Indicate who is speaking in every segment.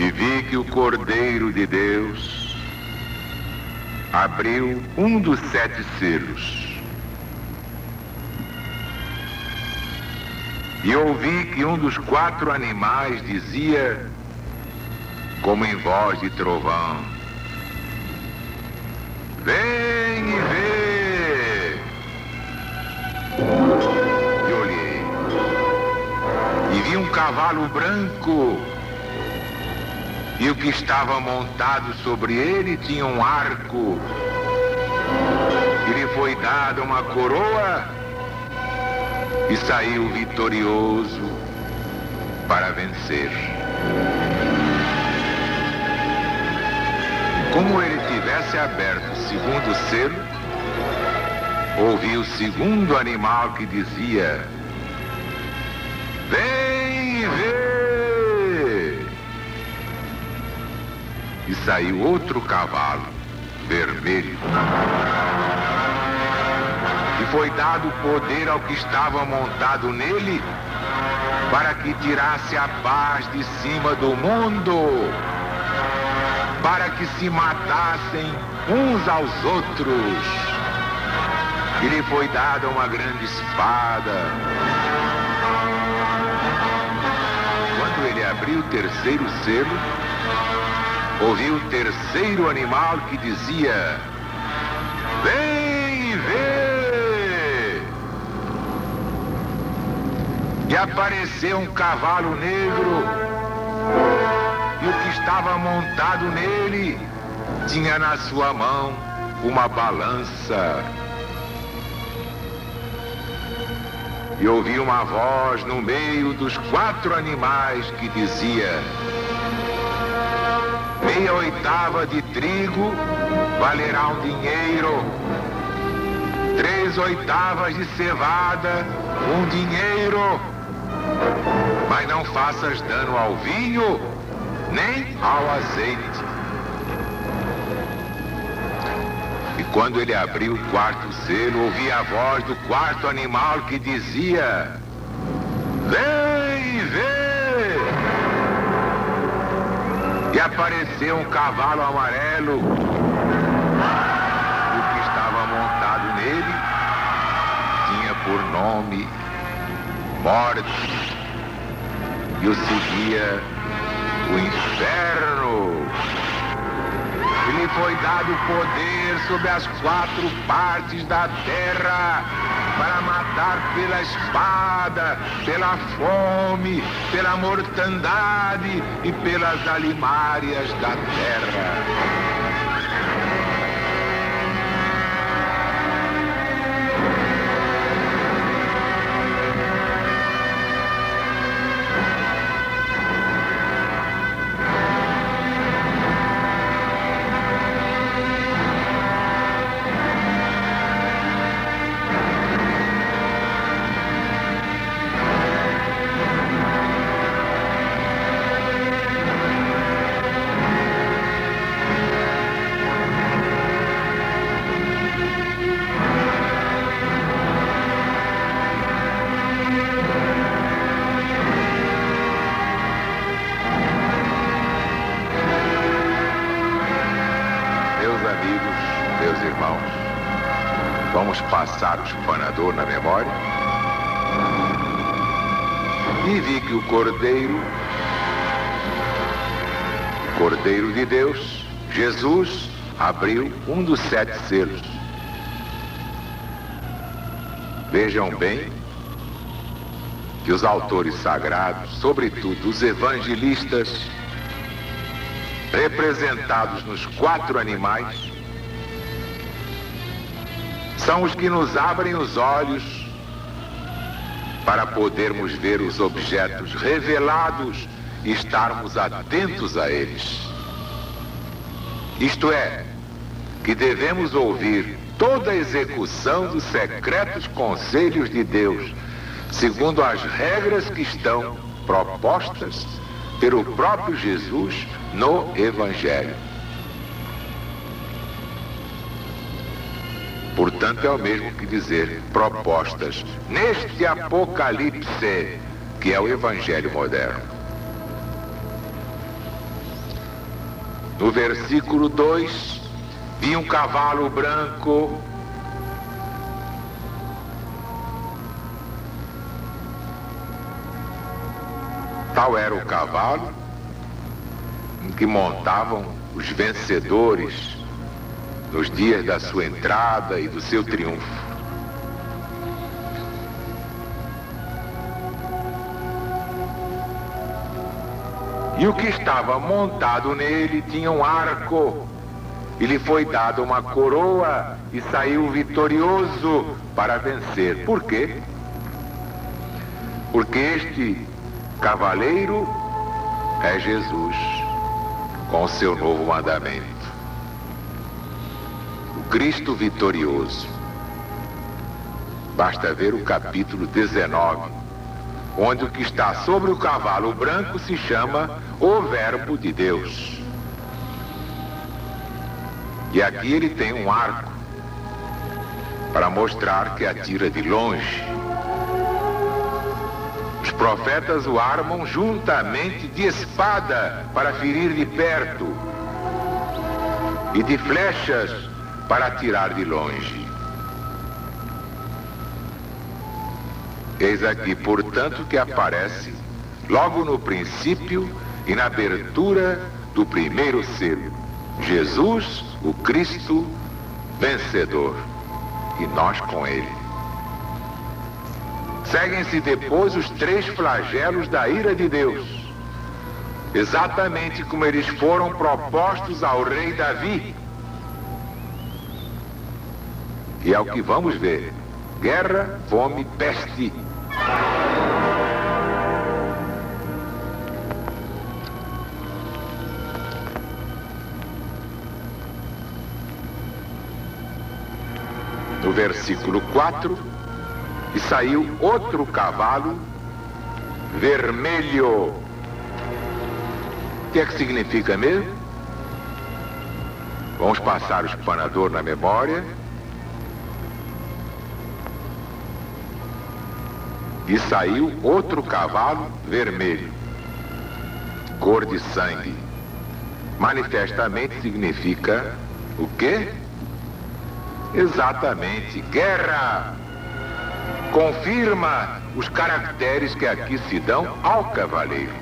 Speaker 1: E vi que o Cordeiro de Deus abriu um dos 7 selos. E ouvi que um dos 4 animais dizia, como em voz de trovão: vem e vê. E olhei, e vi um cavalo branco, e o que estava montado sobre ele tinha um arco, e lhe foi dada uma coroa, e saiu vitorioso para vencer. Como ele tivesse aberto o segundo selo, ouvi o segundo animal que dizia: vem e vê. E saiu outro cavalo, vermelho. E foi dado poder ao que estava montado nele, para que tirasse a paz de cima do mundo, para que se matassem uns aos outros. E lhe foi dada uma grande espada. Quando ele abriu o terceiro selo, ouvi o terceiro animal que dizia: vem e vê. E apareceu um cavalo negro, e o que estava montado nele tinha na sua mão uma balança. E ouvi uma voz no meio dos 4 animais que dizia: meia oitava de trigo valerá um dinheiro, 3 oitavas de cevada, um dinheiro. Mas não faças dano ao vinho, nem ao azeite. E quando ele abriu o 4º selo, ouvi a voz do 4º animal que dizia: vem e vê. E apareceu um cavalo amarelo, e o que estava montado nele tinha por nome Morte, e o seguia o inferno. E lhe foi dado poder sobre as 4 partes da terra, para matar pela espada, pela fome, pela mortandade e pelas alimárias da terra. Vamos passar o espanador na memória. E vi que o Cordeiro de Deus, Jesus, abriu um dos 7 selos. Vejam bem que os autores sagrados, sobretudo os evangelistas, representados nos 4 animais, são os que nos abrem os olhos para podermos ver os objetos revelados e estarmos atentos a eles. Isto é, que devemos ouvir toda a execução dos secretos conselhos de Deus, segundo as regras que estão propostas pelo próprio Jesus no Evangelho. Portanto, é o mesmo que dizer propostas neste Apocalipse, que é o Evangelho moderno. No versículo 2, vi um cavalo branco. Tal era o cavalo em que montavam os vencedores nos dias da sua entrada e do seu triunfo. E o que estava montado nele tinha um arco, e lhe foi dada uma coroa e saiu vitorioso para vencer. Por quê? Porque este cavaleiro é Jesus, com o seu novo mandamento. O Cristo vitorioso. Basta ver o capítulo 19, onde o que está sobre o cavalo branco se chama o Verbo de Deus. E aqui ele tem um arco para mostrar que atira de longe. Os profetas o armam juntamente de espada para ferir de perto e de flechas para atirar de longe. Eis aqui, portanto, que aparece logo no princípio e na abertura do primeiro selo: Jesus, o Cristo vencedor, e nós com ele. Seguem-se depois os 3 flagelos da ira de Deus, exatamente como eles foram propostos ao rei Davi. E é o que vamos ver: guerra, fome, peste. No versículo 4, e saiu outro cavalo vermelho. O que é que significa mesmo? Vamos passar o espanador na memória. E saiu outro cavalo vermelho, cor de sangue. Manifestamente significa o quê? Exatamente, guerra. Confirma os caracteres que aqui se dão ao cavaleiro.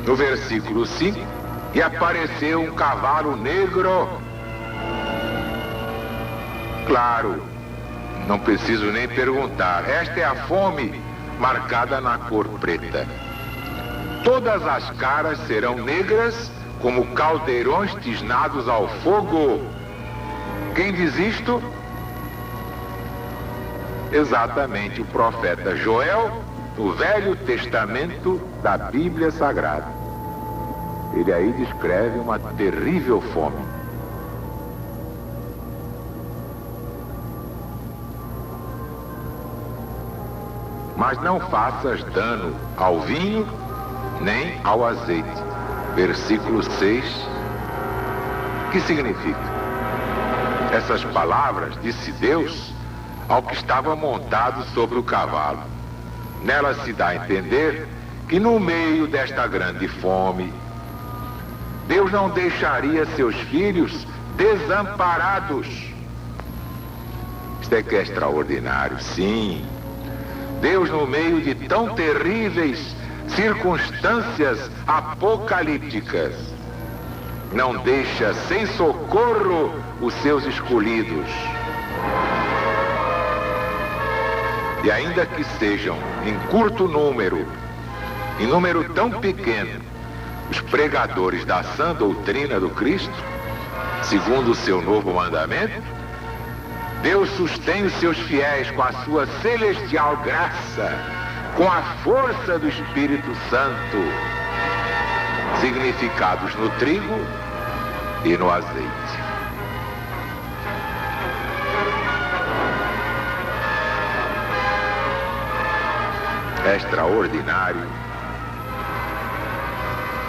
Speaker 1: No versículo 5, e apareceu um cavalo negro. Claro, não preciso nem perguntar, esta é a fome marcada na cor preta. Todas as caras serão negras como caldeirões tisnados ao fogo. Quem diz isto? Exatamente o profeta Joel, no Velho Testamento da Bíblia Sagrada. Ele aí descreve uma terrível fome. Mas não faças dano ao vinho nem ao azeite. Versículo 6, que significa? Essas palavras disse Deus ao que estava montado sobre o cavalo. Nela se dá a entender que no meio desta grande fome, Deus não deixaria seus filhos desamparados. Isto é que é extraordinário, sim. Deus, no meio de tão terríveis circunstâncias apocalípticas, não deixa sem socorro os seus escolhidos. E ainda que sejam em curto número, em número tão pequeno, os pregadores da sã doutrina do Cristo, segundo o seu novo mandamento, Deus sustém os seus fiéis com a sua celestial graça, com a força do Espírito Santo, significados no trigo e no azeite. É extraordinário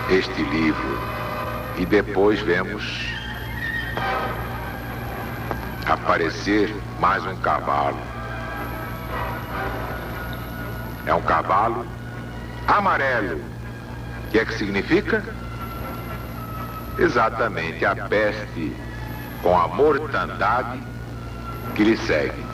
Speaker 1: este livro. E depois vemos aparecer mais um cavalo. É um cavalo amarelo. O que é que significa? Exatamente a peste com a mortandade que lhe segue.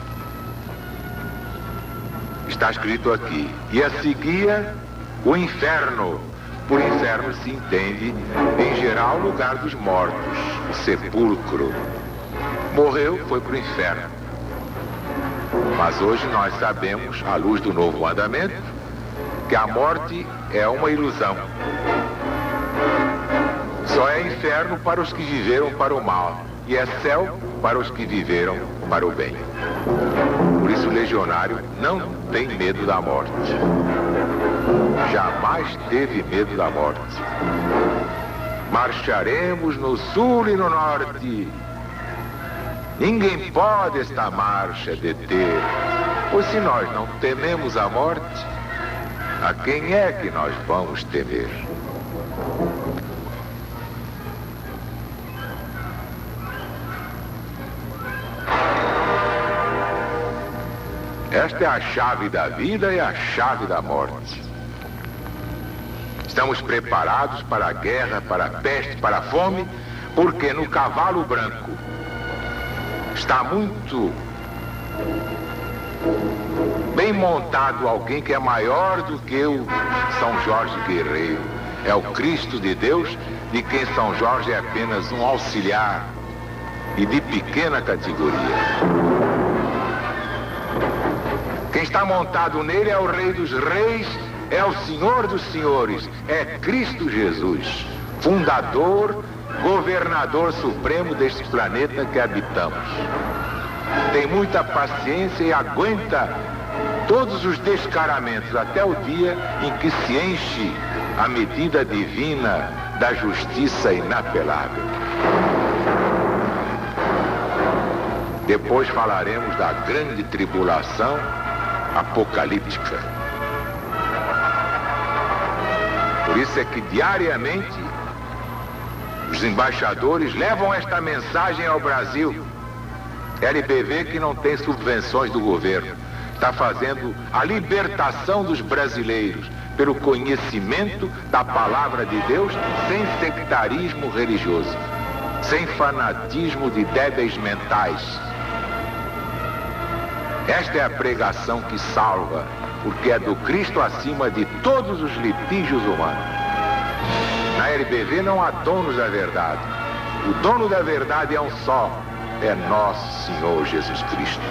Speaker 1: Está escrito aqui: e a seguia o inferno. Por inferno se entende, em geral, o lugar dos mortos, o sepulcro. Morreu, foi para o inferno. Mas hoje nós sabemos, à luz do novo mandamento, que a morte é uma ilusão. Só é inferno para os que viveram para o mal, e é céu para os que viveram para o bem. Por isso o legionário não tem medo da morte. Jamais teve medo da morte. Marcharemos no sul e no norte. Ninguém pode esta marcha deter. Pois se nós não tememos a morte, a quem é que nós vamos temer? Esta é a chave da vida e a chave da morte. Estamos preparados para a guerra, para a peste, para a fome, porque no cavalo branco está muito bem montado alguém que é maior do que o São Jorge guerreiro. É o Cristo de Deus, de quem São Jorge é apenas um auxiliar e de pequena categoria. Quem está montado nele é o Rei dos Reis, é o Senhor dos Senhores, é Cristo Jesus, fundador, governador supremo deste planeta que habitamos. Tem muita paciência e aguenta todos os descaramentos até o dia em que se enche a medida divina da justiça inapelável. Depois falaremos da grande tribulação apocalíptica. Por isso é que diariamente os embaixadores levam esta mensagem ao Brasil. LBV, que não tem subvenções do governo, está fazendo a libertação dos brasileiros pelo conhecimento da palavra de Deus, sem sectarismo religioso, sem fanatismo de débeis mentais. Esta é a pregação que salva, porque é do Cristo acima de todos os litígios humanos. Na LBV não há donos da verdade. O dono da verdade é um só, é nosso Senhor Jesus Cristo.